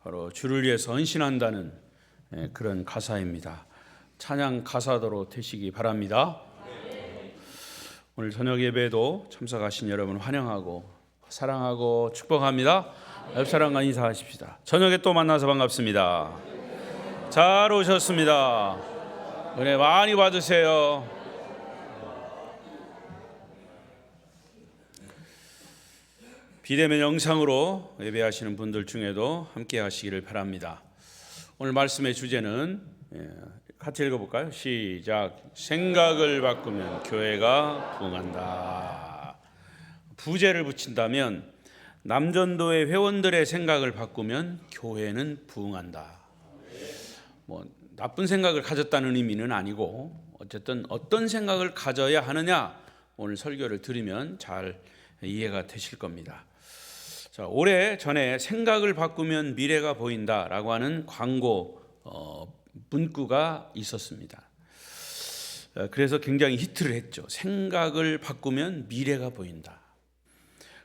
바로 주를 위해서 헌신한다는 그런 가사입니다. 찬양 가사도로 되시기 바랍니다. 오늘 저녁 예배도 참석하신 여러분 환영하고 사랑하고 축복합니다. 옆 사람과 인사하십시다. 저녁에 또 만나서 반갑습니다. 잘 오셨습니다. 은혜 많이 받으세요. 비대면 영상으로 예배하시는 분들 중에도 함께 하시기를 바랍니다. 오늘 말씀의 주제는 같이 읽어볼까요? 시작. 생각을 바꾸면 교회가 부흥한다. 부제를 붙인다면 남전도의 회원들의 생각을 바꾸면 교회는 부흥한다. 나쁜 생각을 가졌다는 의미는 아니고 어쨌든 어떤 생각을 가져야 하느냐, 오늘 설교를 들으면 잘 이해가 되실 겁니다. 자, 오래 전에 생각을 바꾸면 미래가 보인다라고 하는 광고 문구가 있었습니다. 그래서 굉장히 히트를 했죠. 생각을 바꾸면 미래가 보인다.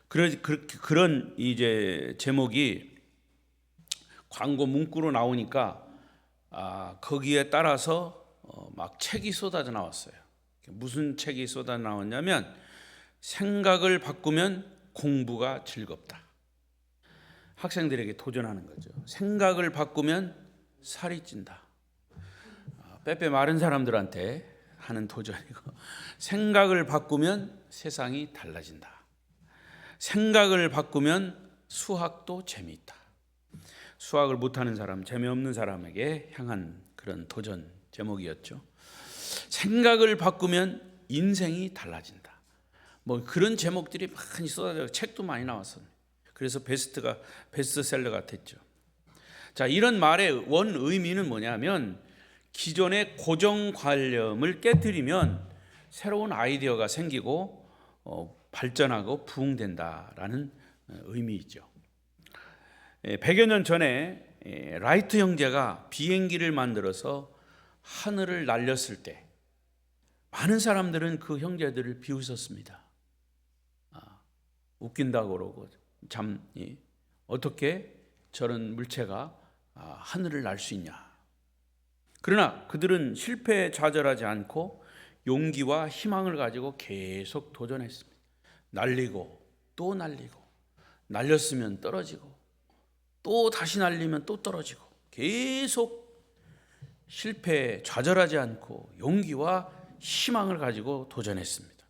그런 이제 제목이 광고 문구로 나오니까 거기에 따라서 막 책이 쏟아져 나왔어요. 무슨 책이 쏟아져 나왔냐면 생각을 바꾸면 공부가 즐겁다. 학생들에게 도전하는 거죠. 생각을 바꾸면 살이 찐다. 빼빼 마른 사람들한테 하는 도전이고, 생각을 바꾸면 세상이 달라진다. 생각을 바꾸면 수학도 재미있다. 수학을 못하는 사람, 재미없는 사람에게 향한 그런 도전 제목이었죠. 생각을 바꾸면 인생이 달라진다. 그런 제목들이 많이 쏟아져, 책도 많이 나왔습니다. 그래서 베스트셀러가 됐죠. 자, 이런 말의 원 의미는 뭐냐면 기존의 고정관념을 깨뜨리면 새로운 아이디어가 생기고 발전하고 부흥된다라는 의미이죠. 100여 년 전에 라이트 형제가 비행기를 만들어서 하늘을 날렸을 때 많은 사람들은 그 형제들을 비웃었습니다. 웃긴다고 그러고 참 어떻게 저런 물체가 하늘을 날 수 있냐. 그러나 그들은 실패에 좌절하지 않고 용기와 희망을 가지고 계속 도전했습니다. 날리고 또 날리고, 날렸으면 떨어지고 또 다시 날리면 또 떨어지고, 계속 실패에 좌절하지 않고 용기와 희망을 가지고 도전했습니다.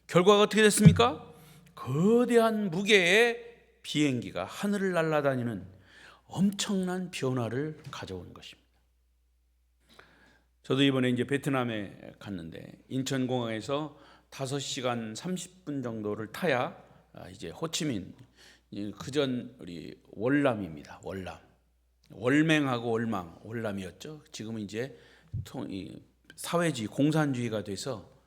결과가 어떻게 됐습니까? 거대한 무게의 비행기가 하늘을 날아다니는 엄청난 변화를 가져온 것입니다. 저도 이번에 이제 베트남에 갔는데 인천공항에서 5시간 30분 정도를 타야 이제 호치민, 그전 우리 월남입니다. 월맹하고 월남이었죠. 지금은 이제 사회주의, 공산주의가 돼서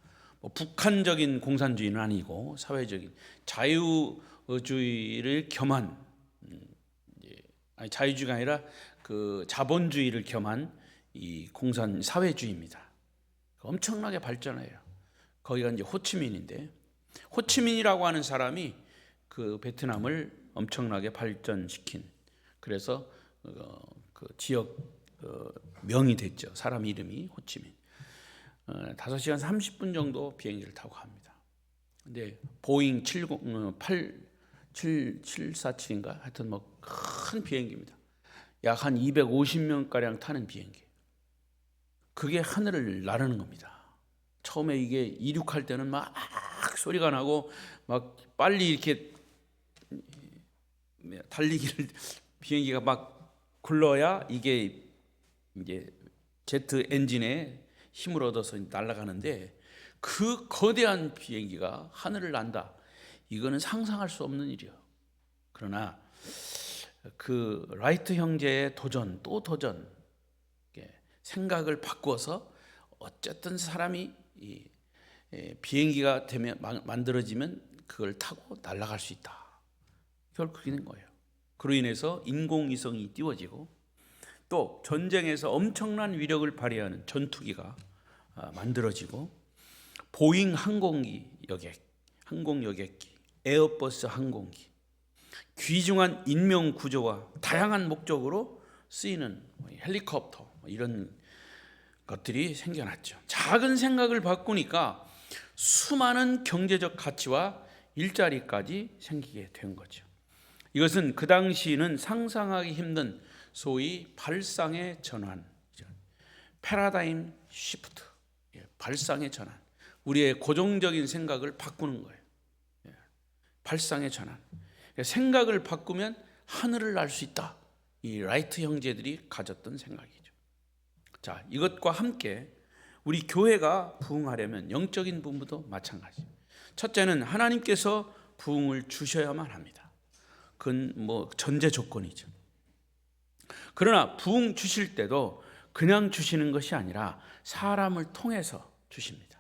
북한적인 공산주의는 아니고 사회적인 자유주의를 겸한, 자유주의가 아니라 그 자본주의를 겸한 이 사회주의입니다. 엄청나게 발전해요. 거기가 이제 호치민인데, 호치민이라고 하는 사람이 그 베트남을 엄청나게 발전시킨, 그래서 그 지역 명이 됐죠. 사람 이름이 호치민. 5시간 30분 정도 비행기를 타고 갑니다. 근데 보잉 747인가 하여튼 큰 비행기입니다. 약 한 250명가량 타는 비행기. 그게 하늘을 나르는 겁니다. 처음에 이게 이륙할 때는 막 소리가 나고 막 빨리 이렇게 달리기를, 비행기가 막 굴러야 이게 이제 제트 엔진에 힘을 얻어서 날아가는데, 그 거대한 비행기가 하늘을 난다. 이거는 상상할 수 없는 일이에요. 그러나 그 라이트 형제의 도전, 또 도전, 생각을 바꿔서 어쨌든 사람이 비행기가 되면 만들어지면 그걸 타고 날아갈 수 있다. 결국 그렇게 된 거예요. 그로 인해서 인공위성이 띄워지고 또 전쟁에서 엄청난 위력을 발휘하는 전투기가 만들어지고, 보잉 항공기 여객기, 에어버스 항공기, 귀중한 인명 구조와 다양한 목적으로 쓰이는 헬리콥터 이런 것들이 생겨났죠. 작은 생각을 바꾸니까 수많은 경제적 가치와 일자리까지 생기게 된 거죠. 이것은 그 당시는 상상하기 힘든 소위 발상의 전환, 패러다임 시프트, 발상의 전환, 우리의 고정적인 생각을 바꾸는 거예요. 발상의 전환. 생각을 바꾸면 하늘을 날 수 있다. 이 라이트 형제들이 가졌던 생각이죠. 자, 이것과 함께 우리 교회가 부흥하려면 영적인 부분도 마찬가지. 첫째는 하나님께서 부흥을 주셔야만 합니다. 그건 전제 조건이죠. 그러나 부흥 주실 때도 그냥 주시는 것이 아니라 사람을 통해서 주십니다.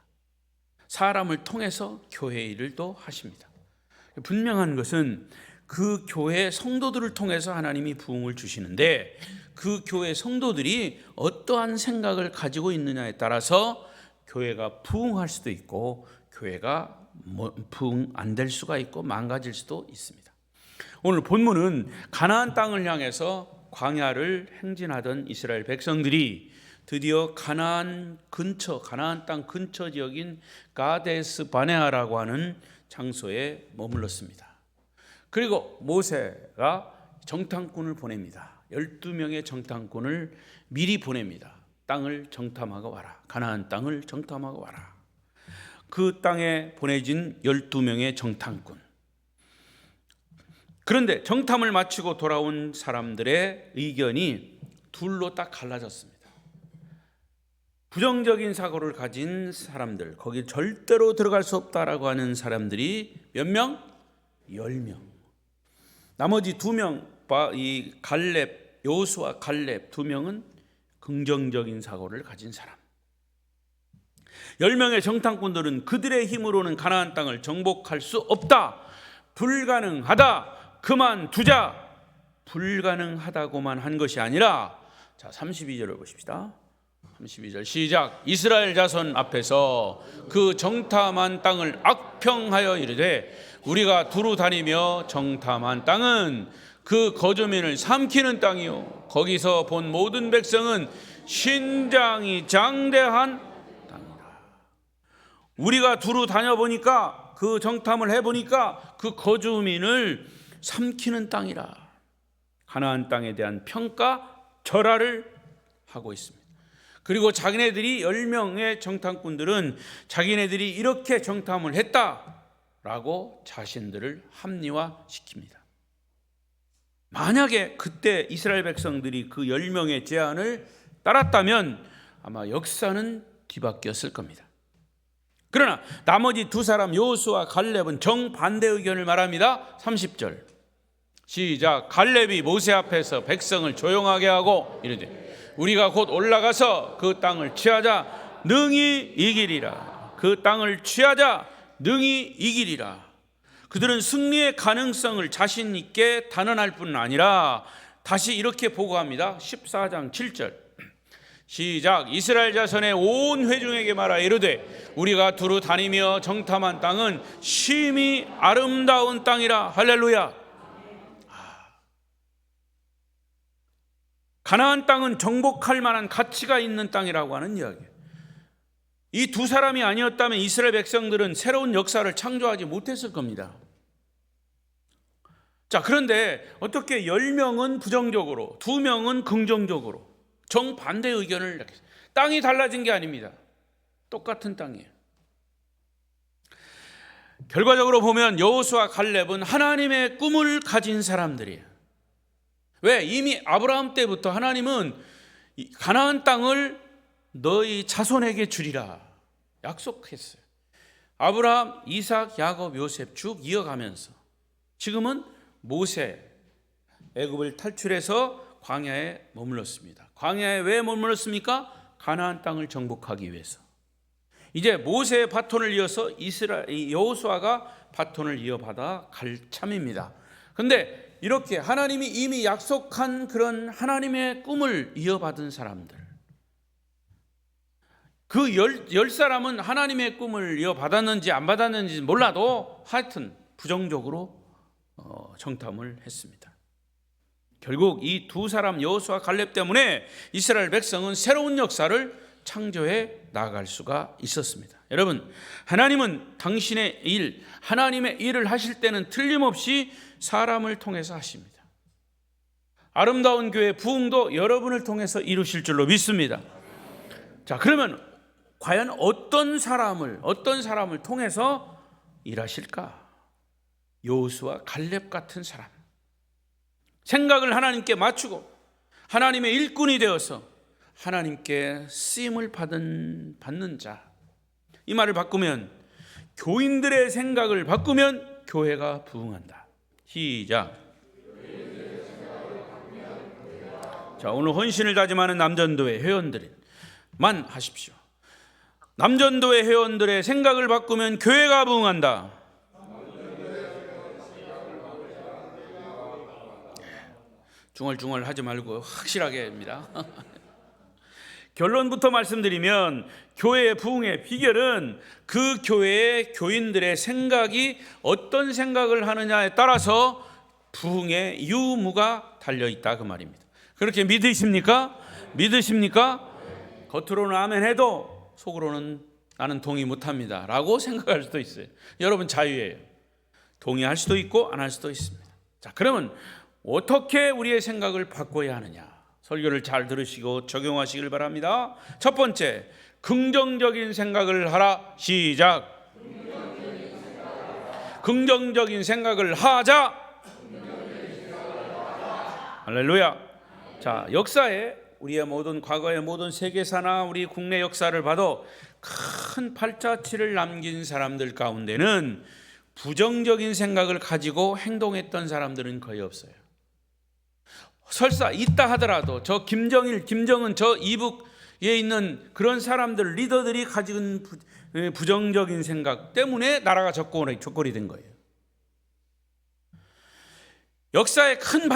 사람을 통해서 교회 일을 또 하십니다. 분명한 것은 그 교회 성도들을 통해서 하나님이 부흥을 주시는데 그 교회 성도들이 어떠한 생각을 가지고 있느냐에 따라서 교회가 부흥할 수도 있고 교회가 부흥 안 될 수가 있고 망가질 수도 있습니다. 오늘 본문은 가나안 땅을 향해서 광야를 행진하던 이스라엘 백성들이 드디어 가나안 땅 근처 지역인 가데스 바네아라고 하는 장소에 머물렀습니다. 그리고 모세가 정탐꾼을 보냅니다. 12명의 정탐꾼을 미리 보냅니다. 땅을 정탐하고 와라. 가나안 땅을 정탐하고 와라. 그 땅에 보내진 12명의 정탐꾼. 그런데 정탐을 마치고 돌아온 사람들의 의견이 둘로 딱 갈라졌습니다. 부정적인 사고를 가진 사람들, 거기 절대로 들어갈 수 없다라고 하는 사람들이 몇 명? 10명. 나머지 2명, 이 여호수아 갈렙 2명은 긍정적인 사고를 가진 사람. 10명의 정탐꾼들은 그들의 힘으로는 가나안 땅을 정복할 수 없다. 불가능하다. 그만두자. 불가능하다고만 한 것이 아니라, 자, 32절을 보십시다. 32절 시작. 이스라엘 자손 앞에서 그 정탐한 땅을 악평하여 이르되 우리가 두루 다니며 정탐한 땅은 그 거주민을 삼키는 땅이요 거기서 본 모든 백성은 신장이 장대한 땅이라. 우리가 두루 다녀보니까 그 정탐을 해보니까 그 거주민을 삼키는 땅이라. 가나안 땅에 대한 평가 절하를 하고 있습니다. 그리고 자기네들이 10명의 정탐꾼들은 자기네들이 이렇게 정탐을 했다라고 자신들을 합리화시킵니다. 만약에 그때 이스라엘 백성들이 그 10명의 제안을 따랐다면 아마 역사는 뒤바뀌었을 겁니다. 그러나 나머지 2사람 여호수아 갈렙은 정반대 의견을 말합니다. 30절 시작. 갈렙이 모세 앞에서 백성을 조용하게 하고 이르되 우리가 곧 올라가서 그 땅을 취하자 능히 이기리라. 그 땅을 취하자 능히 이기리라. 그들은 승리의 가능성을 자신 있게 단언할 뿐 아니라 다시 이렇게 보고합니다. 14장 7절 시작. 이스라엘 자손의 온 회중에게 말하 이르되 우리가 두루 다니며 정탐한 땅은 심히 아름다운 땅이라. 할렐루야. 가나안 땅은 정복할 만한 가치가 있는 땅이라고 하는 이야기예요. 이 2사람이 아니었다면 이스라엘 백성들은 새로운 역사를 창조하지 못했을 겁니다. 자, 그런데 어떻게 10명은 부정적으로 2명은 긍정적으로 정반대 의견을 냈어요. 땅이 달라진 게 아닙니다. 똑같은 땅이에요. 결과적으로 보면 여호수아 갈렙은 하나님의 꿈을 가진 사람들이에요. 왜? 이미 아브라함 때부터 하나님은 가나안 땅을 너희 자손에게 주리라 약속했어요. 아브라함, 이삭, 야곱, 요셉 쭉 이어가면서 지금은 모세 애굽을 탈출해서 광야에 머물렀습니다. 광야에 왜 머물렀습니까? 가나안 땅을 정복하기 위해서. 이제 모세의 바톤을 이어서 여호수아가 바톤을 이어받아 갈 참입니다. 그런데 이렇게 하나님이 이미 약속한 그런 하나님의 꿈을 이어받은 사람들, 그 10사람은 하나님의 꿈을 이어받았는지 안 받았는지 몰라도 하여튼 부정적으로 정탐을 했습니다. 결국 이 두 사람 여호수아 갈렙 때문에 이스라엘 백성은 새로운 역사를 창조해 나아갈 수가 있었습니다. 여러분, 하나님은 당신의 일, 하나님의 일을 하실 때는 틀림없이 사람을 통해서 하십니다. 아름다운 교회 부흥도 여러분을 통해서 이루실 줄로 믿습니다. 자, 그러면 과연 어떤 사람을 통해서 일하실까? 여호수아 갈렙 같은 사람, 생각을 하나님께 맞추고 하나님의 일꾼이 되어서 하나님께 쓰임을 받는 자. 이 말을 바꾸면 교인들의 생각을 바꾸면 교회가 부흥한다. 시작. 자, 오늘 헌신을 다짐하는 남전도회 회원들만 하십시오. 남전도회 회원들의 생각을 바꾸면 교회가 부흥한다. 중얼중얼 하지 말고 확실하게 합니다. 결론부터 말씀드리면 교회의 부흥의 비결은 그 교회의 교인들의 생각이 어떤 생각을 하느냐에 따라서 부흥의 유무가 달려있다, 그 말입니다. 그렇게 믿으십니까? 겉으로는 아멘 해도 속으로는 나는 동의 못합니다 라고 생각할 수도 있어요. 여러분 자유예요. 동의할 수도 있고 안 할 수도 있습니다. 자, 그러면 어떻게 우리의 생각을 바꿔야 하느냐? 설교를 잘 들으시고 적용하시길 바랍니다. 첫 번째, 긍정적인 생각을 하라. 시작. 긍정적인 생각을 하자. 할렐루야. 자, 역사에 우리의 모든 과거의 모든 세계사나 우리 국내 역사를 봐도 큰 발자취를 남긴 사람들 가운데는 부정적인 생각을 가지고 행동했던 사람들은 거의 없어요. 설사 있다 하더라도 저 김정일, 김정은, 저 이북에 있는 그런 사람들, 리더들이 가진 부정적인 생각 때문에 나라가 적골이 된 거예요. 역사의 큰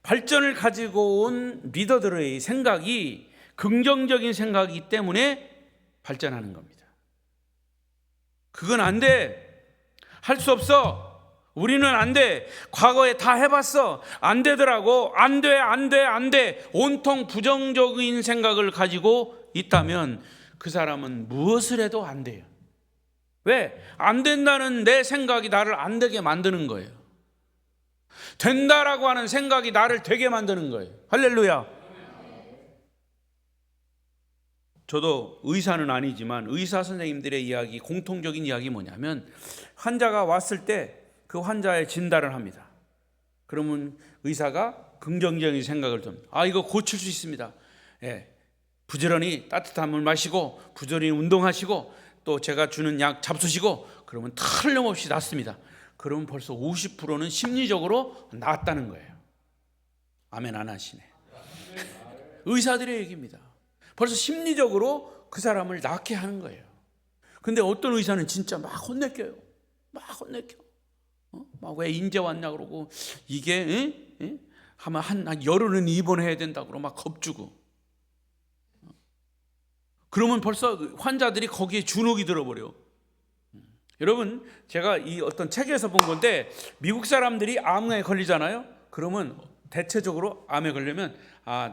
발전을 가지고 온 리더들의 생각이 긍정적인 생각이기 때문에 발전하는 겁니다. 그건 안 돼. 할 수 없어. 우리는 안 돼. 과거에 다 해봤어. 안 되더라고. 안 돼. 온통 부정적인 생각을 가지고 있다면 그 사람은 무엇을 해도 안 돼요. 왜? 안 된다는 내 생각이 나를 안 되게 만드는 거예요. 된다라고 하는 생각이 나를 되게 만드는 거예요. 할렐루야. 저도 의사는 아니지만 의사 선생님들의 이야기, 공통적인 이야기 뭐냐면 환자가 왔을 때 그 환자의 진단을 합니다. 그러면 의사가 긍정적인 생각을 좀, 이거 고칠 수 있습니다. 예, 부지런히 따뜻한 물 마시고 부지런히 운동하시고 또 제가 주는 약 잡수시고 그러면 틀림없이 낫습니다. 그러면 벌써 50%는 심리적으로 낫다는 거예요. 아멘 안 하시네. 의사들의 얘기입니다. 벌써 심리적으로 그 사람을 낫게 하는 거예요. 근데 어떤 의사는 진짜 막 혼내켜요. 막 왜 인제 왔냐 그러고 이게 하면 한 열흘은 입원해야 된다고 그러고 막 겁주고. 그러면 벌써 환자들이 거기에 주눅이 들어버려. 여러분, 제가 이 어떤 책에서 본 건데 미국 사람들이 암에 걸리잖아요. 그러면 대체적으로 암에 걸리면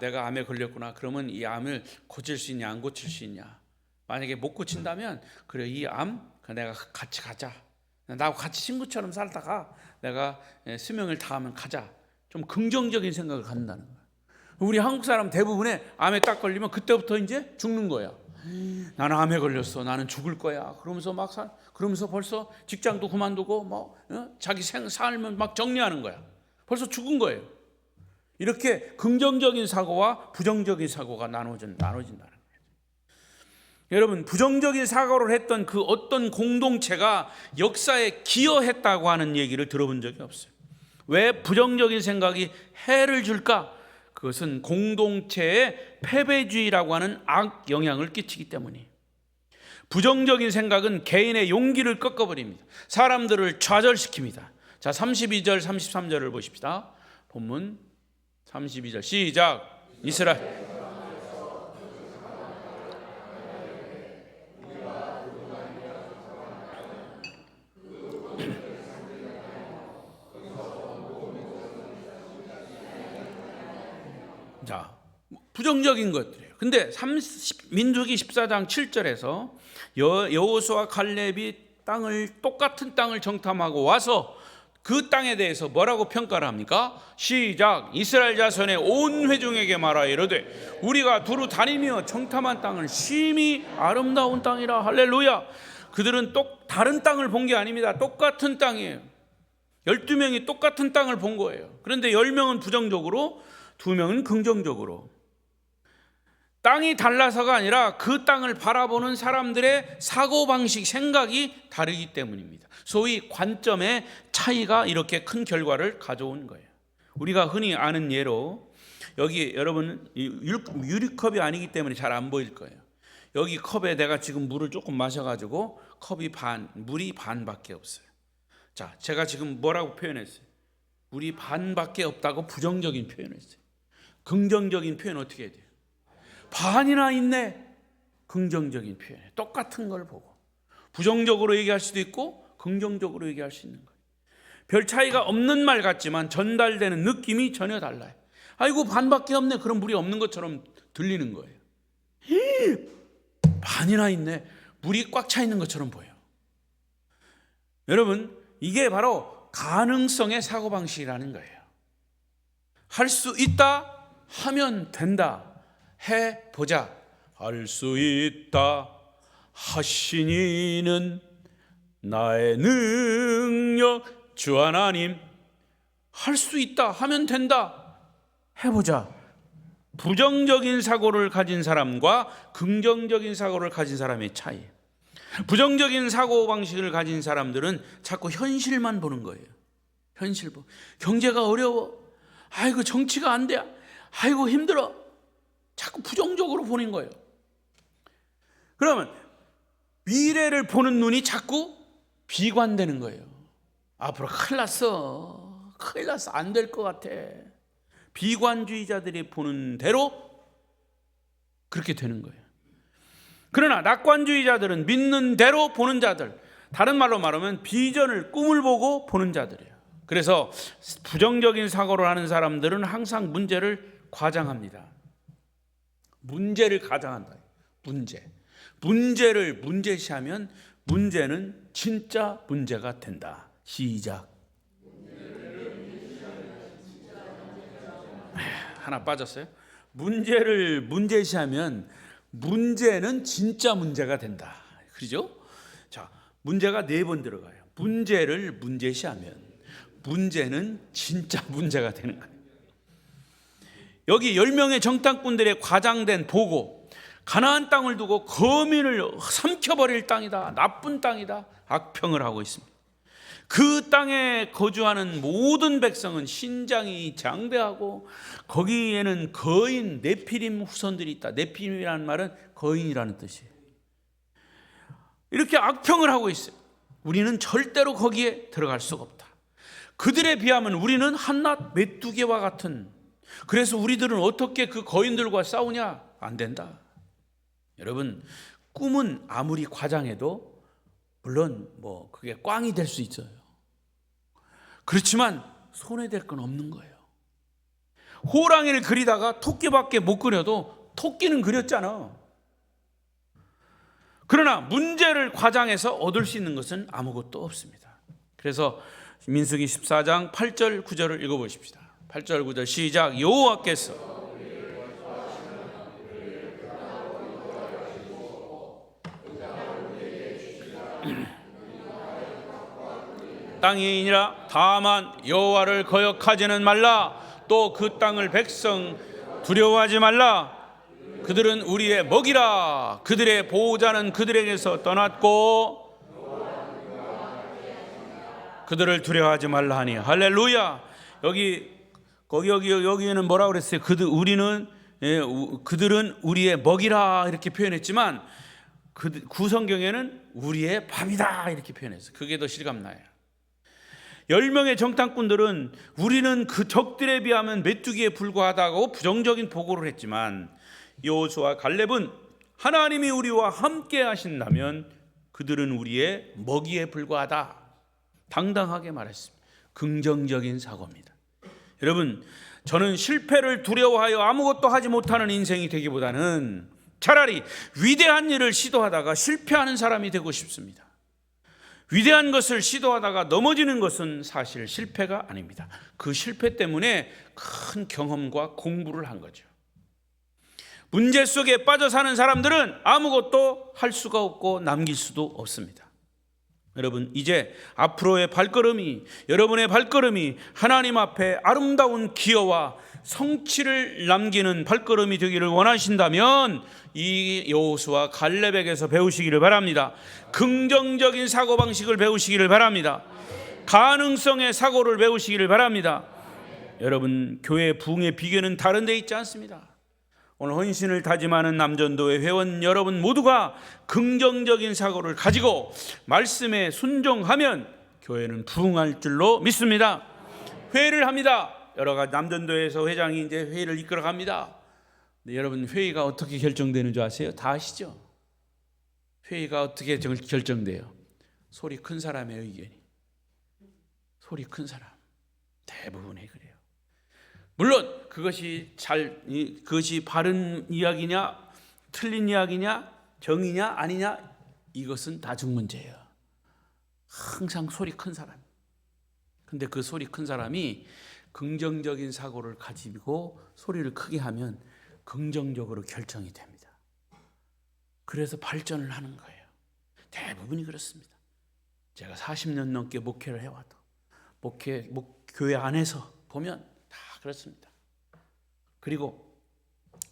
내가 암에 걸렸구나. 그러면 이 암을 고칠 수 있냐 안 고칠 수 있냐. 만약에 못 고친다면 그래, 이 암 내가 같이 가자. 나하고 같이 친구처럼 살다가 내가 수명을 다하면 가자. 좀 긍정적인 생각을 갖는다는 거야. 우리 한국 사람 대부분의 암에 딱 걸리면 그때부터 이제 죽는 거야. 나는 암에 걸렸어. 나는 죽을 거야. 그러면서 벌써 직장도 그만두고 자기 삶을 막 정리하는 거야. 벌써 죽은 거예요. 이렇게 긍정적인 사고와 부정적인 사고가 나눠진다는 거예요. 여러분, 부정적인 사고를 했던 그 어떤 공동체가 역사에 기여했다고 하는 얘기를 들어본 적이 없어요. 왜 부정적인 생각이 해를 줄까? 그것은 공동체의 패배주의라고 하는 악 영향을 끼치기 때문이에요. 부정적인 생각은 개인의 용기를 꺾어버립니다. 사람들을 좌절시킵니다. 자, 32절 33절을 보십시다. 본문 32절 시작. 이스라엘 자, 부정적인 것들이에요. 근데 민수기 14장 7절에서 여호수아 갈렙이 똑같은 땅을 정탐하고 와서 그 땅에 대해서 뭐라고 평가를 합니까? 시작. 이스라엘 자손의 온 회중에게 말하여 이르되 우리가 두루 다니며 정탐한 땅은 심히 아름다운 땅이라. 할렐루야. 그들은 다른 땅을 본 게 아닙니다. 똑같은 땅이에요. 12명이 똑같은 땅을 본 거예요. 그런데 10명은 부정적으로, 2명은 긍정적으로. 땅이 달라서가 아니라 그 땅을 바라보는 사람들의 사고방식, 생각이 다르기 때문입니다. 소위 관점의 차이가 이렇게 큰 결과를 가져온 거예요. 우리가 흔히 아는 예로, 여기 여러분 유리컵이 아니기 때문에 잘 안 보일 거예요. 여기 컵에 내가 지금 물을 조금 마셔가지고 물이 반밖에 없어요. 자, 제가 지금 뭐라고 표현했어요? 물이 반밖에 없다고 부정적인 표현을 했어요. 긍정적인 표현 어떻게 해야 돼요? 반이나 있네. 긍정적인 표현에 똑같은 걸 보고 부정적으로 얘기할 수도 있고 긍정적으로 얘기할 수 있는 거예요. 별 차이가 없는 말 같지만 전달되는 느낌이 전혀 달라요. 아이고 반밖에 없네. 그럼 물이 없는 것처럼 들리는 거예요. 반이나 있네. 물이 꽉 차 있는 것처럼 보여요. 여러분, 이게 바로 가능성의 사고방식이라는 거예요. 할 수 있다 하면 된다. 해보자. 할 수 있다 하신 이는 나의 능력 주 하나님. 할 수 있다 하면 된다. 해보자. 부정적인 사고를 가진 사람과 긍정적인 사고를 가진 사람의 차이. 부정적인 사고방식을 가진 사람들은 자꾸 현실만 보는 거예요. 현실 보. 경제가 어려워. 아이고 정치가 안 돼. 아이고 힘들어. 자꾸 부정적으로 보는 거예요. 그러면 미래를 보는 눈이 자꾸 비관되는 거예요. 앞으로 큰일 났어. 큰일 났어. 안 될 것 같아. 비관주의자들이 보는 대로 그렇게 되는 거예요. 그러나 낙관주의자들은 믿는 대로 보는 자들, 다른 말로 말하면 비전을, 꿈을 보고 보는 자들이에요. 그래서 부정적인 사고를 하는 사람들은 항상 문제를 과장합니다. 문제를 가장한다. 문제를 문제시하면 문제는 진짜 문제가 된다. 시작. 하나 빠졌어요. 문제를 문제시하면 문제는 진짜 문제가 된다. 그죠? 자, 문제가 4번 들어가요. 문제를 문제시하면 문제는 진짜 문제가 되는 거예요. 여기 10명의 정탐꾼들의 과장된 보고, 가나안 땅을 두고 거민을 삼켜버릴 땅이다, 나쁜 땅이다, 악평을 하고 있습니다. 그 땅에 거주하는 모든 백성은 신장이 장대하고 거기에는 거인 네피림 후손들이 있다. 네피림이라는 말은 거인이라는 뜻이에요. 이렇게 악평을 하고 있어요. 우리는 절대로 거기에 들어갈 수가 없다. 그들에 비하면 우리는 한낱 메뚜기와 같은, 그래서 우리들은 어떻게 그 거인들과 싸우냐? 안 된다. 여러분, 꿈은 아무리 과장해도 물론 그게 꽝이 될 수 있어요. 그렇지만 손해될 건 없는 거예요. 호랑이를 그리다가 토끼밖에 못 그려도 토끼는 그렸잖아. 그러나 문제를 과장해서 얻을 수 있는 것은 아무것도 없습니다. 그래서 민수기 14장 8절 9절을 읽어보십시다. 8절 9절 시작. 여호와께서 땅이니라. 다만 여호와를 거역하지는 말라. 또 그 땅을 백성 두려워하지 말라. 그들은 우리의 먹이라. 그들의 보호자는 그들에게서 떠났고 그들을 두려워하지 말라 하니. 할렐루야. 여기에는 뭐라 그랬어요? 그들은 우리의 먹이라 이렇게 표현했지만 구성경에는 우리의 밥이다 이렇게 표현했어요. 그게 더 실감나요. 10명의 정탐꾼들은 우리는 그 적들에 비하면 메뚜기에 불과하다고 부정적인 보고를 했지만, 여호수아 갈렙은 하나님이 우리와 함께 하신다면 그들은 우리의 먹이에 불과하다 당당하게 말했습니다. 긍정적인 사고입니다. 여러분, 저는 실패를 두려워하여 아무것도 하지 못하는 인생이 되기보다는 차라리 위대한 일을 시도하다가 실패하는 사람이 되고 싶습니다. 위대한 것을 시도하다가 넘어지는 것은 사실 실패가 아닙니다. 그 실패 때문에 큰 경험과 공부를 한 거죠. 문제 속에 빠져 사는 사람들은 아무것도 할 수가 없고 남길 수도 없습니다. 여러분, 이제 앞으로의 발걸음이, 여러분의 발걸음이 하나님 앞에 아름다운 기여와 성취를 남기는 발걸음이 되기를 원하신다면 이 여호수아 갈렙에게서 배우시기를 바랍니다. 긍정적인 사고방식을 배우시기를 바랍니다. 가능성의 사고를 배우시기를 바랍니다. 여러분, 교회 부흥의 비결은 다른 데 있지 않습니다. 오늘 헌신을 다짐하는 남전도회 회원 여러분 모두가 긍정적인 사고를 가지고 말씀에 순종하면 교회는 부흥할 줄로 믿습니다. 회의를 합니다. 여러 가지 남전도회에서 회장이 이제 회의를 이끌어 갑니다. 근데 여러분, 회의가 어떻게 결정되는 줄 아세요? 다 아시죠? 회의가 어떻게 결정돼요? 소리 큰 사람의 의견이. 소리 큰 사람. 대부분이 그래요. 물론 그것이 바른 이야기냐, 틀린 이야기냐, 정의냐, 아니냐, 이것은 다중 문제예요. 항상 소리 큰 사람. 근데 그 소리 큰 사람이 긍정적인 사고를 가지고 소리를 크게 하면 긍정적으로 결정이 됩니다. 그래서 발전을 하는 거예요. 대부분이 그렇습니다. 제가 40년 넘게 목회를 해와도 교회 안에서 보면 다 그렇습니다. 그리고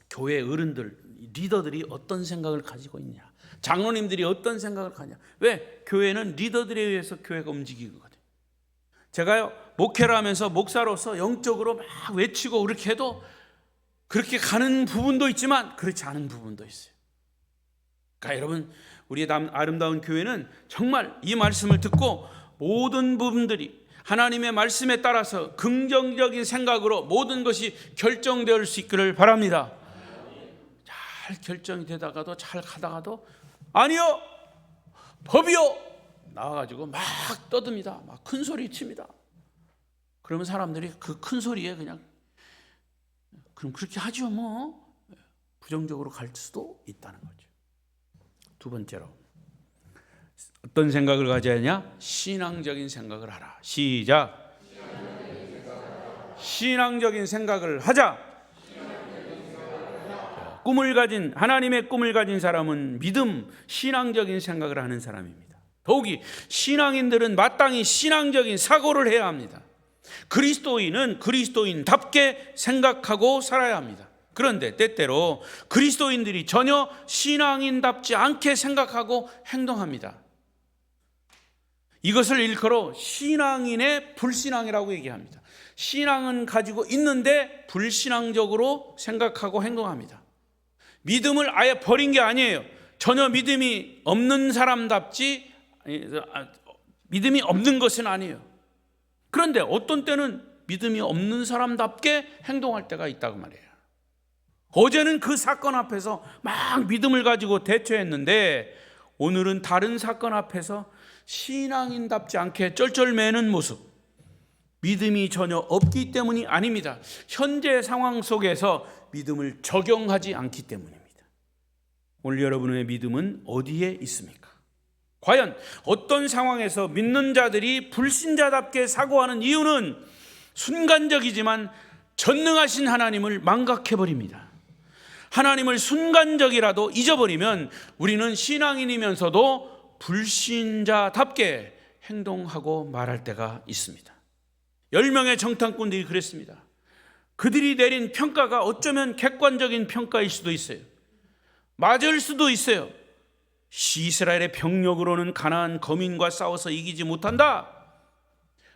교회 어른들, 리더들이 어떤 생각을 가지고 있냐, 장로님들이 어떤 생각을 가냐. 왜? 교회는 리더들에 의해서 교회가 움직이거든요. 제가요, 목회를 하면서 목사로서 영적으로 막 외치고 그렇게 해도 그렇게 가는 부분도 있지만 그렇지 않은 부분도 있어요. 그러니까 여러분, 우리의 아름다운 교회는 정말 이 말씀을 듣고 모든 부분들이 하나님의 말씀에 따라서 긍정적인 생각으로 모든 것이 결정될 수 있기를 바랍니다. 잘 결정이 되다가도, 잘 가다가도 아니요, 법이요 나와가지고 막 떠듭니다. 막 큰 소리 칩니다. 그러면 사람들이 그 큰 소리에 그냥 그럼 그렇게 하죠 뭐, 부정적으로 갈 수도 있다는 거죠. 두 번째로 어떤 생각을 가져야 하냐? 신앙적인 생각을 하라. 시작. 신앙적인 생각을 하자. 하나님의 꿈을 가진 사람은 믿음, 신앙적인 생각을 하는 사람입니다. 더욱이 신앙인들은 마땅히 신앙적인 사고를 해야 합니다. 그리스도인은 그리스도인답게 생각하고 살아야 합니다. 그런데 때때로 그리스도인들이 전혀 신앙인답지 않게 생각하고 행동합니다. 이것을 일컬어 신앙인의 불신앙이라고 얘기합니다. 신앙은 가지고 있는데 불신앙적으로 생각하고 행동합니다. 믿음을 아예 버린 게 아니에요. 전혀 믿음이 없는 사람답지, 믿음이 없는 것은 아니에요. 그런데 어떤 때는 믿음이 없는 사람답게 행동할 때가 있다고 말이에요. 어제는 그 사건 앞에서 막 믿음을 가지고 대처했는데 오늘은 다른 사건 앞에서 신앙인답지 않게 쩔쩔매는 모습, 믿음이 전혀 없기 때문이 아닙니다. 현재 상황 속에서 믿음을 적용하지 않기 때문입니다. 오늘 여러분의 믿음은 어디에 있습니까? 과연 어떤 상황에서 믿는 자들이 불신자답게 사고하는 이유는 순간적이지만 전능하신 하나님을 망각해버립니다. 하나님을 순간적이라도 잊어버리면 우리는 신앙인이면서도 불신자답게 행동하고 말할 때가 있습니다. 10명의 정탐꾼들이 그랬습니다. 그들이 내린 평가가 어쩌면 객관적인 평가일 수도 있어요. 맞을 수도 있어요. 이스라엘의 병력으로는 가나안 거민과 싸워서 이기지 못한다.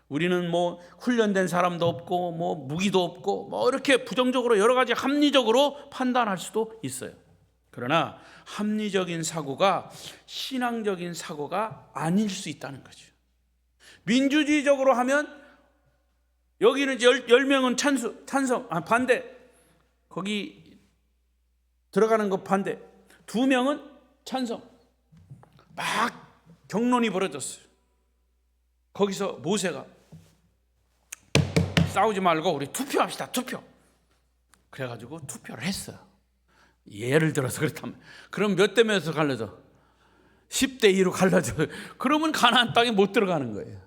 우리는 뭐 훈련된 사람도 없고 뭐 무기도 없고 뭐 이렇게 부정적으로 여러 가지 합리적으로 판단할 수도 있어요. 그러나 합리적인 사고가 신앙적인 사고가 아닐 수 있다는 거죠. 민주주의적으로 하면 여기는 10명은 찬성, 반대. 거기 들어가는 거 반대. 2명은 찬성. 막 경론이 벌어졌어요. 거기서 모세가 싸우지 말고 우리 투표합시다. 투표. 그래가지고 투표를 했어요. 예를 들어서 그렇다면 그럼 몇 대 몇으로 갈라져? 10대 2로 갈라져. 그러면 가나안 땅에 못 들어가는 거예요.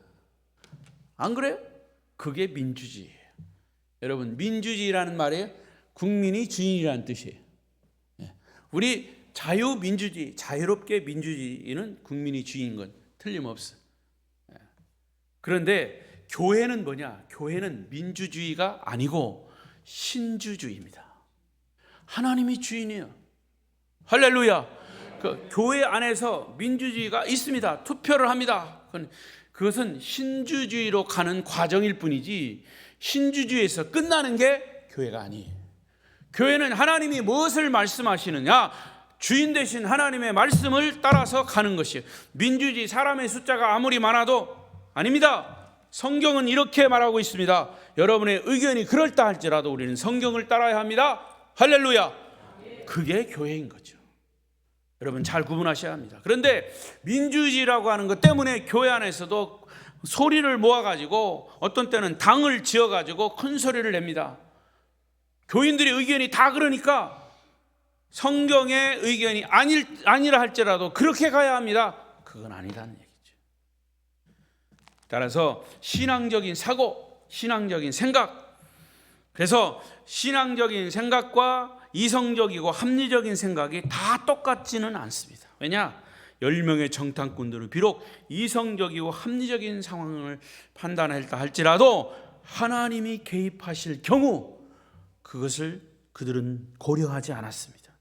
안 그래요? 그게 민주주의예요. 여러분, 민주주의라는 말에 국민이 주인이라는 뜻이에요. 우리 자유민주주의, 자유롭게 민주주의는 국민이 주인인 건 틀림없어요. 그런데 교회는 뭐냐? 교회는 민주주의가 아니고 신주주의입니다. 하나님이 주인이에요. 할렐루야. 그 교회 안에서 민주주의가 있습니다. 투표를 합니다. 그것은 신주주의로 가는 과정일 뿐이지 신주주의에서 끝나는 게 교회가 아니에요. 교회는 하나님이 무엇을 말씀하시느냐, 주인 되신 하나님의 말씀을 따라서 가는 것이에요. 민주주의, 사람의 숫자가 아무리 많아도 아닙니다. 성경은 이렇게 말하고 있습니다. 여러분의 의견이 그럴다 할지라도 우리는 성경을 따라야 합니다. 할렐루야. 그게 교회인 거죠. 여러분 잘 구분하셔야 합니다. 그런데 민주주의라고 하는 것 때문에 교회 안에서도 소리를 모아가지고 어떤 때는 당을 지어가지고 큰 소리를 냅니다. 교인들의 의견이 다 그러니까 성경의 의견이 아니라 할지라도 그렇게 가야 합니다. 그건 아니라는 얘기죠. 따라서 신앙적인 사고, 신앙적인 생각, 그래서 신앙적인 생각과 이성적이고 합리적인 생각이 다 똑같지는 않습니다. 왜냐? 10명의 정탐꾼들은 비록 이성적이고 합리적인 상황을 판단했다 할지라도 하나님이 개입하실 경우 그것을 그들은 고려하지 않았습니다.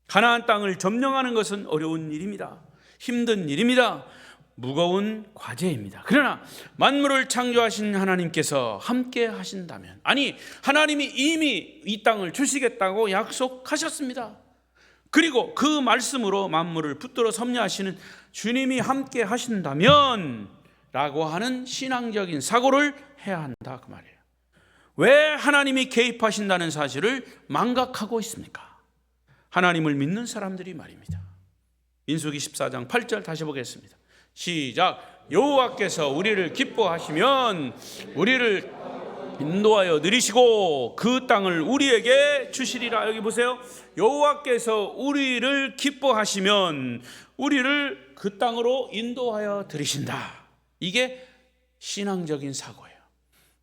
가나안 땅을 점령하는 것은 어려운 일입니다. 힘든 일입니다. 무거운 과제입니다. 그러나 만물을 창조하신 하나님께서 함께 하신다면, 아니 하나님이 이미 이 땅을 주시겠다고 약속하셨습니다. 그리고 그 말씀으로 만물을 붙들어 섭리하시는 주님이 함께 하신다면 라고 하는 신앙적인 사고를 해야 한다, 그 말이에요. 왜 하나님이 개입하신다는 사실을 망각하고 있습니까? 하나님을 믿는 사람들이 말입니다. 민수기 14장 8절 다시 보겠습니다. 시작. 여호와께서 우리를 기뻐하시면 우리를 인도하여 들이시고 그 땅을 우리에게 주시리라. 여기 보세요. 여호와께서 우리를 기뻐하시면 우리를 그 땅으로 인도하여 들이신다. 이게 신앙적인 사고예요.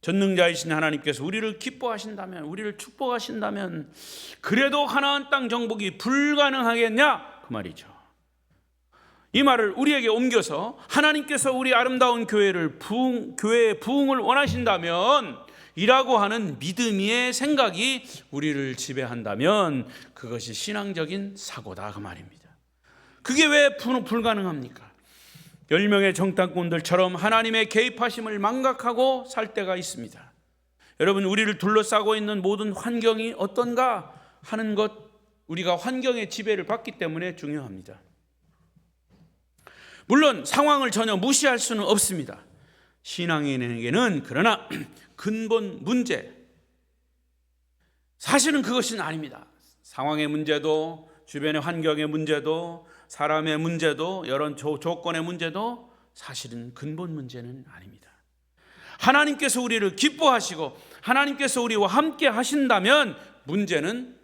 전능자이신 하나님께서 우리를 기뻐하신다면, 우리를 축복하신다면 그래도 가나안 땅 정복이 불가능하겠냐? 그 말이죠. 이 말을 우리에게 옮겨서 하나님께서 우리 아름다운 교회의 부흥을 원하신다면 이라고 하는 믿음의 생각이 우리를 지배한다면 그것이 신앙적인 사고다, 그 말입니다. 그게 왜 불가능합니까? 10명의 정탐꾼들처럼 하나님의 개입하심을 망각하고 살 때가 있습니다. 여러분, 우리를 둘러싸고 있는 모든 환경이 어떤가 하는 것, 우리가 환경의 지배를 받기 때문에 중요합니다. 물론 상황을 전혀 무시할 수는 없습니다. 신앙인에게는 그러나 근본 문제, 사실은 그것은 아닙니다. 상황의 문제도, 주변의 환경의 문제도, 사람의 문제도, 여러 조건의 문제도 사실은 근본 문제는 아닙니다. 하나님께서 우리를 기뻐하시고 하나님께서 우리와 함께 하신다면 문제는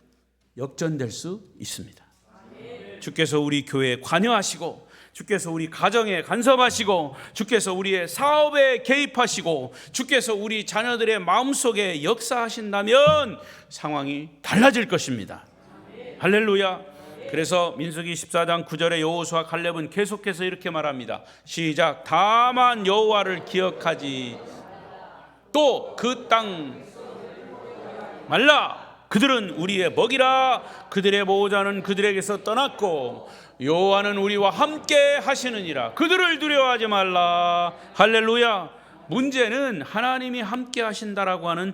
역전될 수 있습니다. 주께서 우리 교회에 관여하시고, 주께서 우리 가정에 간섭하시고, 주께서 우리의 사업에 개입하시고, 주께서 우리 자녀들의 마음속에 역사하신다면 상황이 달라질 것입니다. 할렐루야. 그래서 민수기 14장 9절에 여호수아 갈렙은 계속해서 이렇게 말합니다. 시작. 다만 여호와를 기억하지 또 그 땅 말라. 그들은 우리의 먹이라. 그들의 보호자는 그들에게서 떠났고 여호와는 우리와 함께 하시느니라. 그들을 두려워하지 말라. 할렐루야. 문제는 하나님이 함께 하신다라고 하는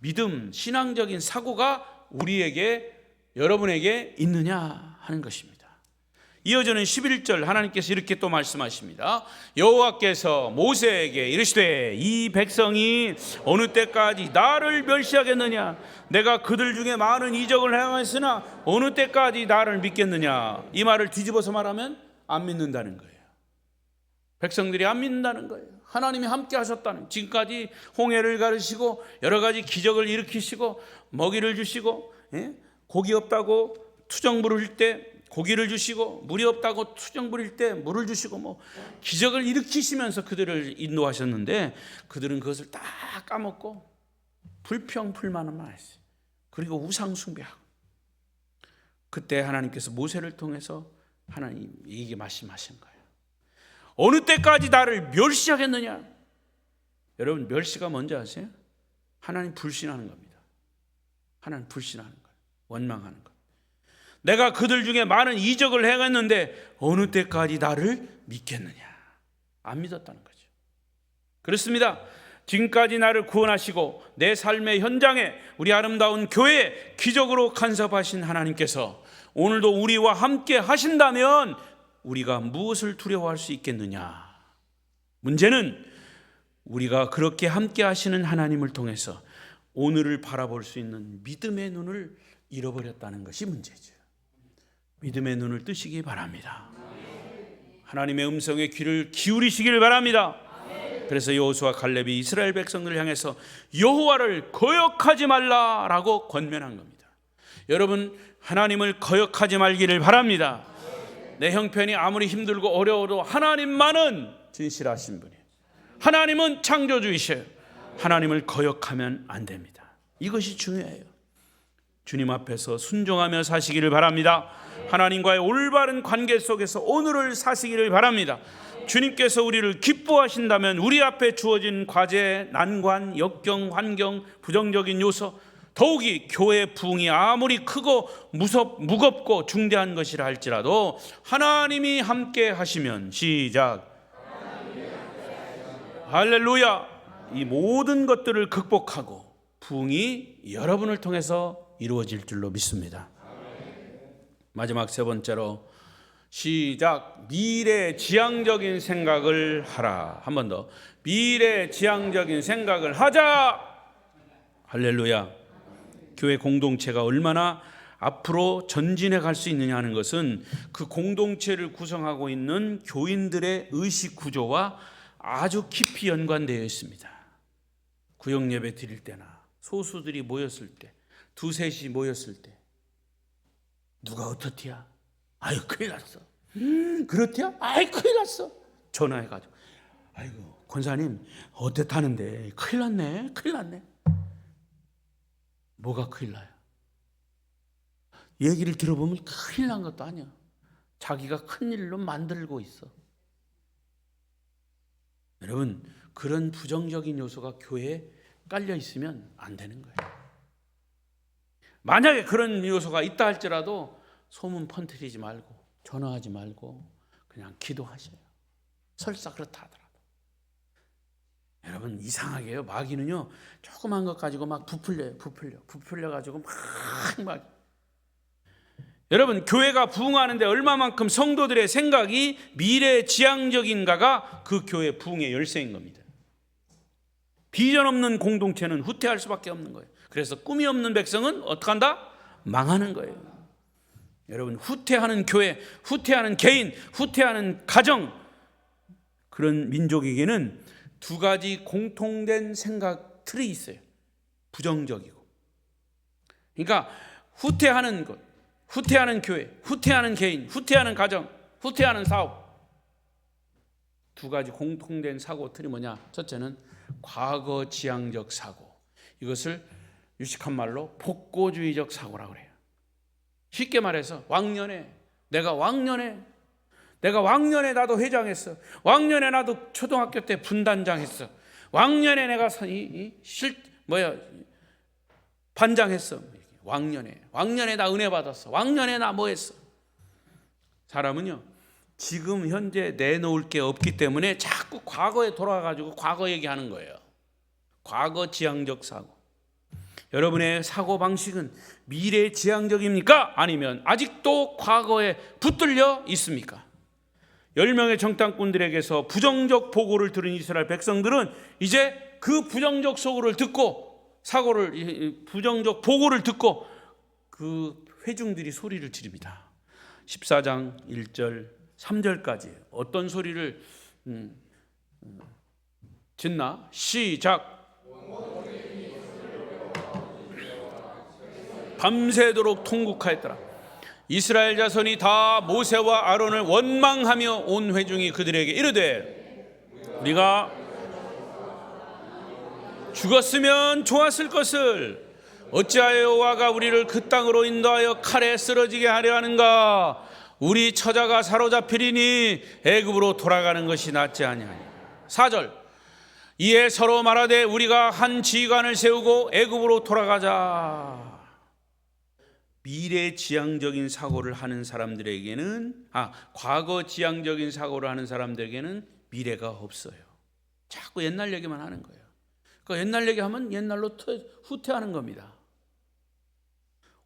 믿음, 신앙적인 사고가 우리에게, 여러분에게 있느냐 하는 것입니다. 이어지는 11절 하나님께서 이렇게 또 말씀하십니다. 여호와께서 모세에게 이르시되 이 백성이 어느 때까지 나를 멸시하겠느냐? 내가 그들 중에 많은 이적을 행하였으나 어느 때까지 나를 믿겠느냐? 이 말을 뒤집어서 말하면 안 믿는다는 거예요. 백성들이 안 믿는다는 거예요. 하나님이 함께 하셨다는, 지금까지 홍해를 가르시고 여러 가지 기적을 일으키시고 먹이를 주시고, 고기 없다고 투정 부릴 때 고기를 주시고, 물이 없다고 투정 부릴 때 물을 주시고, 뭐 기적을 일으키시면서 그들을 인도하셨는데 그들은 그것을 다 까먹고 불평불만만 했어요. 그리고 우상 숭배하고. 그때 하나님께서 모세를 통해서 하나님에게 말씀하신 거예요. 어느 때까지 나를 멸시하겠느냐? 여러분, 멸시가 뭔지 아세요? 하나님 불신하는 겁니다. 하나님 불신하는 거예요. 원망하는 거예요. 내가 그들 중에 많은 이적을 행했는데 어느 때까지 나를 믿겠느냐? 안 믿었다는 거죠. 그렇습니다. 지금까지 나를 구원하시고 내 삶의 현장에, 우리 아름다운 교회에 기적으로 간섭하신 하나님께서 오늘도 우리와 함께 하신다면 우리가 무엇을 두려워할 수 있겠느냐? 문제는 우리가 그렇게 함께 하시는 하나님을 통해서 오늘을 바라볼 수 있는 믿음의 눈을 잃어버렸다는 것이 문제죠. 믿음의 눈을 뜨시기 바랍니다. 하나님의 음성에 귀를 기울이시길 바랍니다. 그래서 여호수아 갈렙이 이스라엘 백성들을 향해서 여호와를 거역하지 말라라고 권면한 겁니다. 여러분, 하나님을 거역하지 말기를 바랍니다. 내 형편이 아무리 힘들고 어려워도 하나님만은 진실하신 분이에요. 하나님은 창조주이셔요. 하나님을 거역하면 안 됩니다. 이것이 중요해요. 주님 앞에서 순종하며 사시기를 바랍니다. 하나님과의 올바른 관계 속에서 오늘을 사시기를 바랍니다. 주님께서 우리를 기뻐하신다면 우리 앞에 주어진 과제, 난관, 역경, 환경, 부정적인 요소, 더욱이 교회 부흥이 아무리 크고 무겁고 중대한 것이라 할지라도 하나님이 함께 하시면, 시작, 할렐루야, 이 모든 것들을 극복하고 부흥이 여러분을 통해서 이루어질 줄로 믿습니다. 마지막 세 번째로, 시작, 미래지향적인 생각을 하라. 한 번 더, 미래지향적인 생각을 하자. 할렐루야. 교회 공동체가 얼마나 앞으로 전진해 갈 수 있느냐 하는 것은 그 공동체를 구성하고 있는 교인들의 의식 구조와 아주 깊이 연관되어 있습니다. 구역 예배 드릴 때나 소수들이 모였을 때, 두셋이 모였을 때, 누가 어떻디야? 아유, 큰일 났어. 그렇디야? 아이, 큰일 났어. 전화해가지고, 아이고, 권사님 어땠다는데? 큰일 났네, 큰일 났네. 뭐가 큰일 나요? 얘기를 들어보면 큰일 난 것도 아니야. 자기가 큰일로 만들고 있어. 여러분, 그런 부정적인 요소가 교회에 깔려 있으면 안 되는 거예요. 만약에 그런 요소가 있다 할지라도 소문 퍼뜨리지 말고, 전화하지 말고 그냥 기도하셔요. 설사 그렇다 하더라도. 여러분, 이상하게요, 마귀는요 조그만 것 가지고 막 부풀려가지고 막 여러분, 교회가 부흥하는데 얼마만큼 성도들의 생각이 미래지향적인가가 그 교회 부흥의 열쇠인 겁니다. 비전 없는 공동체는 후퇴할 수밖에 없는 거예요. 그래서 꿈이 없는 백성은 어떻게 한다? 망하는 거예요. 여러분, 후퇴하는 교회, 후퇴하는 개인, 후퇴하는 가정, 그런 민족에게는 두 가지 공통된 생각 틀이 있어요. 부정적이고. 그러니까 후퇴하는 것, 후퇴하는 교회, 후퇴하는 개인, 후퇴하는 가정, 후퇴하는 사업. 두 가지 공통된 사고 틀이 뭐냐? 첫째는 과거 지향적 사고. 이것을 유식한 말로 복고주의적 사고라고 그래요. 쉽게 말해서 내가 왕년에 나도 회장했어. 왕년에 나도 초등학교 때 분단장 했어. 왕년에 내가 반장했어. 왕년에 나 은혜 받았어. 왕년에 나 뭐 했어. 사람은요, 지금 현재 내놓을 게 없기 때문에 자꾸 과거에 돌아가가지고 과거 얘기하는 거예요. 과거 지향적 사고. 여러분의 사고방식은 미래지향적입니까? 아니면 아직도 과거에 붙들려 있습니까? 10명의 정탐꾼들에게서 부정적 보고를 들은 이스라엘 백성들은 이제 그 부정적 부정적 보고를 듣고 그 회중들이 소리를 지릅니다. 14장 1절 3절까지 어떤 소리를 짓나? 시작. 밤새도록 통곡하였더라. 이스라엘 자손이 다 모세와 아론을 원망하며 온 회중이 그들에게 이르되 우리가 죽었으면 좋았을 것을 어찌하여 여호와가 우리를 그 땅으로 인도하여 칼에 쓰러지게 하려 하는가? 우리 처자가 사로잡히리니 애굽으로 돌아가는 것이 낫지 아니하니. 4절. 이에 서로 말하되 우리가 한 지휘관을 세우고 애굽으로 돌아가자. 미래지향적인 사고를 하는 사람들에게는 과거 지향적인 사고를 하는 사람들에게는 미래가 없어요. 자꾸 옛날 얘기만 하는 거예요. 그러니까 옛날 얘기하면 옛날로 후퇴하는 겁니다.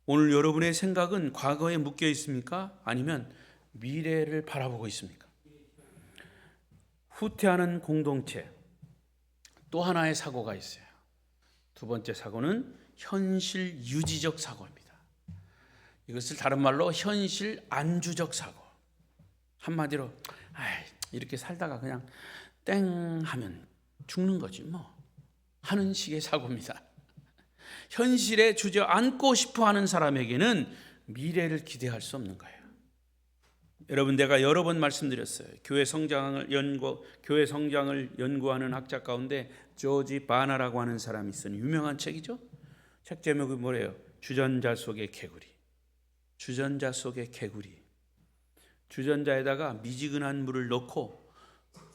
오늘 여러분의 생각은 과거에 묶여 있습니까? 아니면 미래를 바라보고 있습니까? 후퇴하는 공동체. 또 하나의 사고가 있어요. 두 번째 사고는 현실 유지적 사고입니다. 이것을 다른 말로 현실 안주적 사고. 한마디로 이렇게 살다가 그냥 땡 하면 죽는 거지 뭐 하는 식의 사고입니다. 현실에 주저앉고 싶어하는 사람에게는 미래를 기대할 수 없는 거예요. 여러분, 내가 여러 번 말씀드렸어요. 교회 성장을 연구하는 학자 가운데 조지 바나라고 하는 사람이 쓴 유명한 책이죠. 책 제목이 뭐래요? 주전자 속의 개구리. 주전자 속의 개구리. 주전자에다가 미지근한 물을 넣고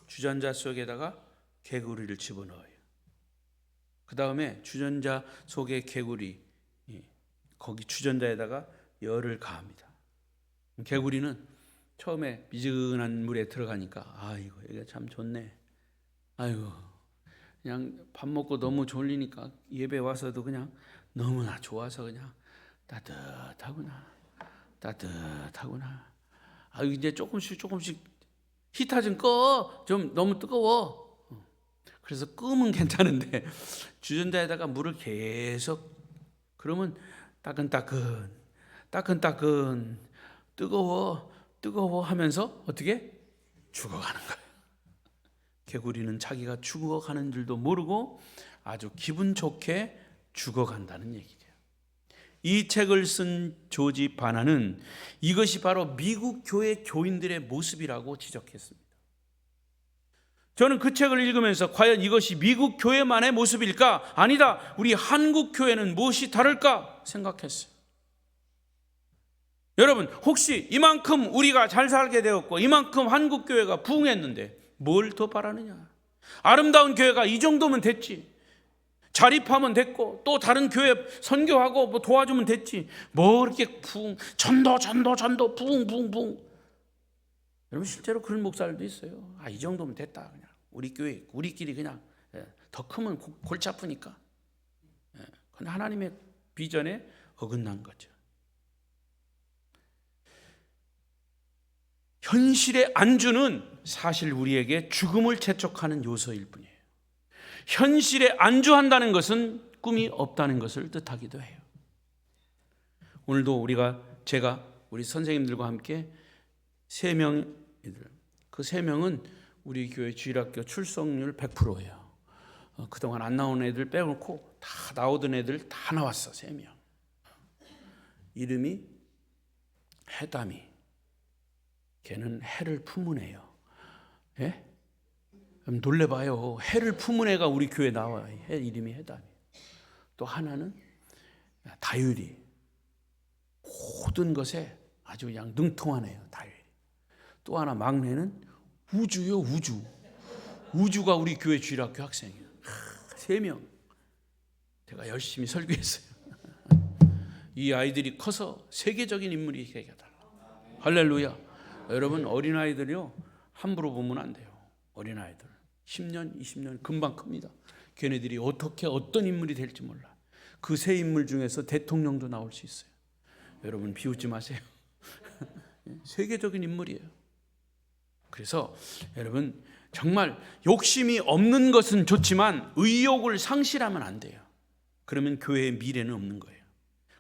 주전자 속에다가 개구리를 집어넣어요. 그 다음에 주전자 속의 개구리, 거기 주전자에다가 열을 가합니다. 개구리는 처음에 미지근한 물에 들어가니까 이거 참 좋네. 그냥 밥 먹고 너무 졸리니까 예배 와서도 그냥 너무나 좋아서 그냥 따뜻하구나. 이제 조금씩 히터 좀 꺼. 좀 너무 뜨거워. 그래서 끄면 괜찮은데 주전자에다가 물을 계속 그러면 따끈따끈 뜨거워 하면서 어떻게 죽어가는 거예요. 개구리는 자기가 죽어가는 줄도 모르고 아주 기분 좋게 죽어간다는 얘기죠. 이 책을 쓴 조지 바나는 이것이 바로 미국 교회 교인들의 모습이라고 지적했습니다. 저는 그 책을 읽으면서 과연 이것이 미국 교회만의 모습일까? 아니다. 우리 한국 교회는 무엇이 다를까? 생각했어요. 여러분, 혹시 이만큼 우리가 잘 살게 되었고 이만큼 한국 교회가 부흥했는데 뭘 더 바라느냐? 아름다운 교회가 이 정도면 됐지. 자립하면 됐고 또 다른 교회 선교하고 도와주면 됐지. 뭐 이렇게 전도 부흥. 여러분, 실제로 그런 목사들도 있어요. 이 정도면 됐다. 그냥 우리 교회 우리끼리 그냥 더 크면 골치 아프니까. 그건 하나님의 비전에 어긋난 거죠. 현실의 안주는 사실 우리에게 죽음을 재촉하는 요소일 뿐이에요. 현실에 안주한다는 것은 꿈이 없다는 것을 뜻하기도 해요. 오늘도 제가 우리 선생님들과 함께 3명, 그 3명은 우리 교회 주일학교 출석률 100%예요. 그동안 안 나온 애들 빼놓고 다 나오던 애들 다 나왔어. 3명. 이름이 해담이. 걔는 해를 품은 애요. 예? 그럼 놀래봐요. 해를 품은 애가 우리 교회에 나와요. 해 이름이 해담이. 또 하나는 다율이. 모든 것에 아주 그냥 능통한 애요. 다율이. 또 하나 막내는 우주요. 우주가 우리 교회 주일학교 학생이에요. 3명. 제가 열심히 설교했어요. 이 아이들이 커서 세계적인 인물이 되겠다. 할렐루야. 여러분, 어린아이들이요 함부로 보면 안 돼요. 어린아이들 10년 20년 금방 큽니다. 걔네들이 어떻게 어떤 인물이 될지 몰라. 그 세 인물 중에서 대통령도 나올 수 있어요. 여러분, 비웃지 마세요. 세계적인 인물이에요. 그래서 여러분, 정말 욕심이 없는 것은 좋지만 의욕을 상실하면 안 돼요. 그러면 교회의 미래는 없는 거예요.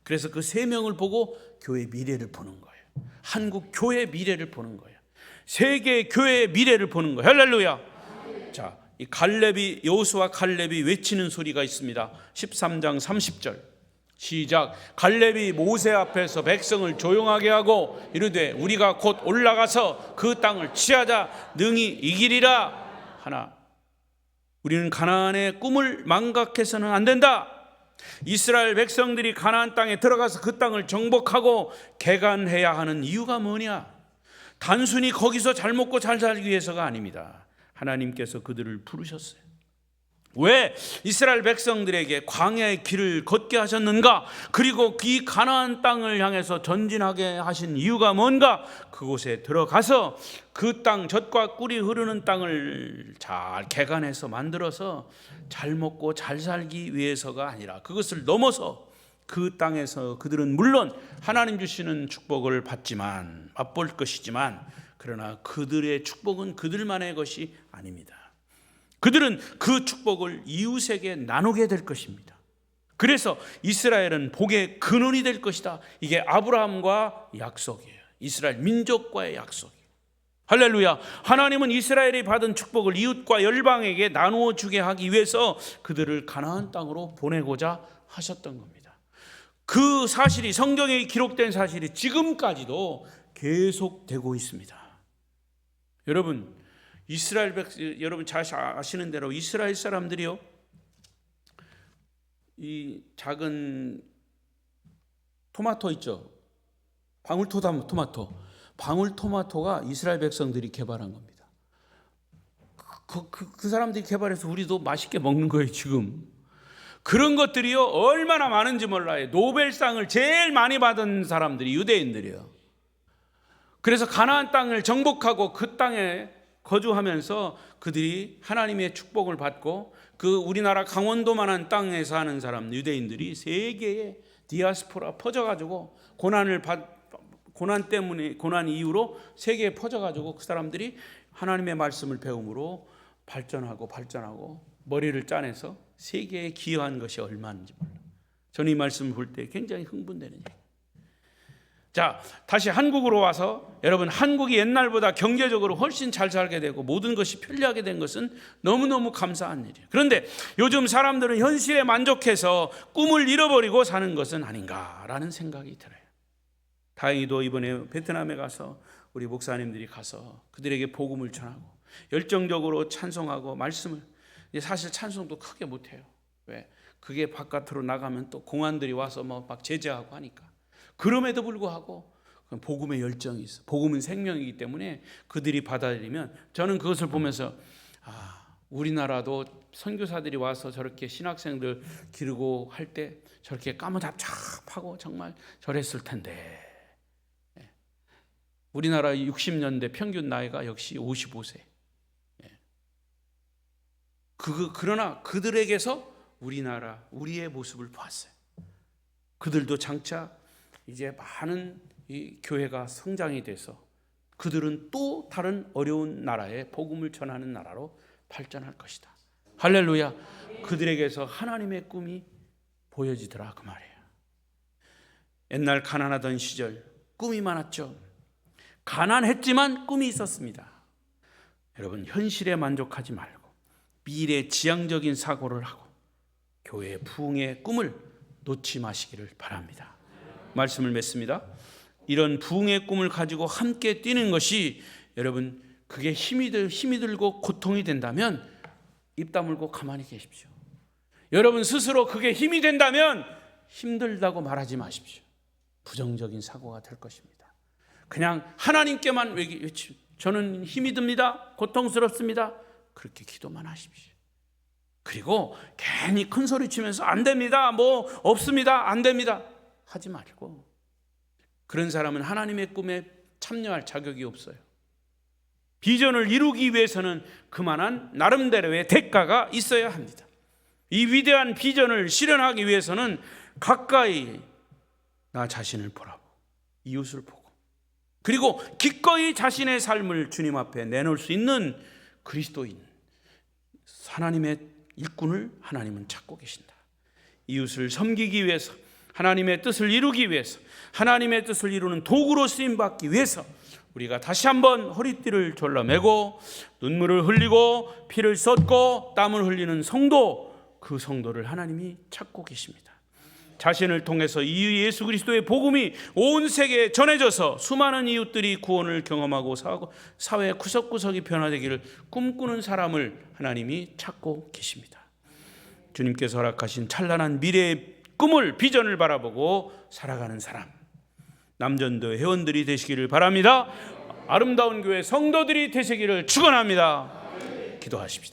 그래서 그 3명을 보고 교회의 미래를 보는 거예요. 한국 교회의 미래를 보는 거예요. 세계 교회의 미래를 보는 거예요. 할렐루야. 자, 이 갈렙이, 여호수아 갈렙이 외치는 소리가 있습니다. 13장 30절 시작. 갈렙이 모세 앞에서 백성을 조용하게 하고 이르되 우리가 곧 올라가서 그 땅을 취하자 능히 이기리라 하나. 우리는 가나안의 꿈을 망각해서는 안 된다. 이스라엘 백성들이 가나안 땅에 들어가서 그 땅을 정복하고 개간해야 하는 이유가 뭐냐? 단순히 거기서 잘 먹고 잘 살기 위해서가 아닙니다. 하나님께서 그들을 부르셨어요. 왜 이스라엘 백성들에게 광야의 길을 걷게 하셨는가? 그리고 이 가나안 땅을 향해서 전진하게 하신 이유가 뭔가? 그곳에 들어가서 그 땅, 젖과 꿀이 흐르는 땅을 잘 개간해서 만들어서 잘 먹고 잘 살기 위해서가 아니라, 그것을 넘어서 그 땅에서 그들은 물론 하나님 주시는 축복을 받지만, 맛볼 것이지만, 그러나 그들의 축복은 그들만의 것이 아닙니다. 그들은 그 축복을 이웃에게 나누게 될 것입니다. 그래서 이스라엘은 복의 근원이 될 것이다. 이게 아브라함과 약속이에요. 이스라엘 민족과의 약속이에요. 할렐루야. 하나님은 이스라엘이 받은 축복을 이웃과 열방에게 나누어 주게 하기 위해서 그들을 가나안 땅으로 보내고자 하셨던 겁니다. 그 사실이, 성경에 기록된 사실이 지금까지도 계속되고 있습니다. 여러분, 여러분 잘 아시는 대로 이스라엘 사람들이요, 이 작은 토마토 있죠, 방울토마토가 이스라엘 백성들이 개발한 겁니다. 그 사람들이 개발해서 우리도 맛있게 먹는 거예요. 지금 그런 것들이요 얼마나 많은지 몰라요. 노벨상을 제일 많이 받은 사람들이 유대인들이에요. 그래서 가나안 땅을 정복하고 그 땅에 거주하면서 그들이 하나님의 축복을 받고, 그 우리나라 강원도만한 땅에 사는 사람 유대인들이 세계에 디아스포라 퍼져가지고 고난 이후로 세계에 퍼져가지고 그 사람들이 하나님의 말씀을 배움으로 발전하고 머리를 짜내서 세계에 기여한 것이 얼마인지 몰라요. 저는 이 말씀을 볼 때 굉장히 흥분되는 얘기예요. 자, 다시 한국으로 와서, 여러분, 한국이 옛날보다 경제적으로 훨씬 잘 살게 되고 모든 것이 편리하게 된 것은 너무너무 감사한 일이에요. 그런데 요즘 사람들은 현실에 만족해서 꿈을 잃어버리고 사는 것은 아닌가라는 생각이 들어요. 다행히도 이번에 베트남에 가서 우리 목사님들이 가서 그들에게 복음을 전하고 열정적으로 찬송하고 말씀을, 사실 찬송도 크게 못해요. 왜? 그게 바깥으로 나가면 또 공안들이 와서 막 제재하고 하니까. 그럼에도 불구하고 복음의 열정이 있어. 복음은 생명이기 때문에 그들이 받아들이면, 저는 그것을 보면서 우리나라도 선교사들이 와서 저렇게 신학생들 기르고 할 때 저렇게 까무잡잡하고 정말 저랬을 텐데. 우리나라 60년대 평균 나이가 역시 55세. 그러나 그들에게서 우리의 모습을 봤어요. 그들도 장차 이제 많은 이 교회가 성장이 돼서 그들은 또 다른 어려운 나라에 복음을 전하는 나라로 발전할 것이다. 할렐루야. 그들에게서 하나님의 꿈이 보여지더라, 그 말이에요. 옛날 가난하던 시절 꿈이 많았죠. 가난했지만 꿈이 있었습니다. 여러분, 현실에 만족하지 말고 미래 지향적인 사고를 하고 교회의 부흥의 꿈을 놓지 마시기를 바랍니다. 말씀을 맺습니다. 이런 부흥의 꿈을 가지고 함께 뛰는 것이, 여러분, 그게 힘이 들고 고통이 된다면 입 다물고 가만히 계십시오. 여러분 스스로 그게 힘이 된다면 힘들다고 말하지 마십시오. 부정적인 사고가 될 것입니다. 그냥 하나님께만 외치고, 저는 힘이 듭니다, 고통스럽습니다, 그렇게 기도만 하십시오. 그리고 괜히 큰 소리 치면서 안 됩니다, 없습니다, 안 됩니다 하지 말고, 그런 사람은 하나님의 꿈에 참여할 자격이 없어요. 비전을 이루기 위해서는 그만한 나름대로의 대가가 있어야 합니다. 이 위대한 비전을 실현하기 위해서는 가까이 나 자신을 보라고, 이웃을 보고, 그리고 기꺼이 자신의 삶을 주님 앞에 내놓을 수 있는 그리스도인, 하나님의 일꾼을 하나님은 찾고 계신다. 이웃을 섬기기 위해서, 하나님의 뜻을 이루기 위해서, 하나님의 뜻을 이루는 도구로 쓰임받기 위해서 우리가 다시 한번 허리띠를 졸라매고 눈물을 흘리고 피를 쏟고 땀을 흘리는 성도, 그 성도를 하나님이 찾고 계십니다. 자신을 통해서 이 예수 그리스도의 복음이 온 세계에 전해져서 수많은 이웃들이 구원을 경험하고 사회 구석구석이 변화되기를 꿈꾸는 사람을 하나님이 찾고 계십니다. 주님께서 허락하신 찬란한 미래의 꿈을, 비전을 바라보고 살아가는 사람, 남전도 회원들이 되시기를 바랍니다. 아름다운 교회 성도들이 되시기를 축원합니다. 기도하십시다.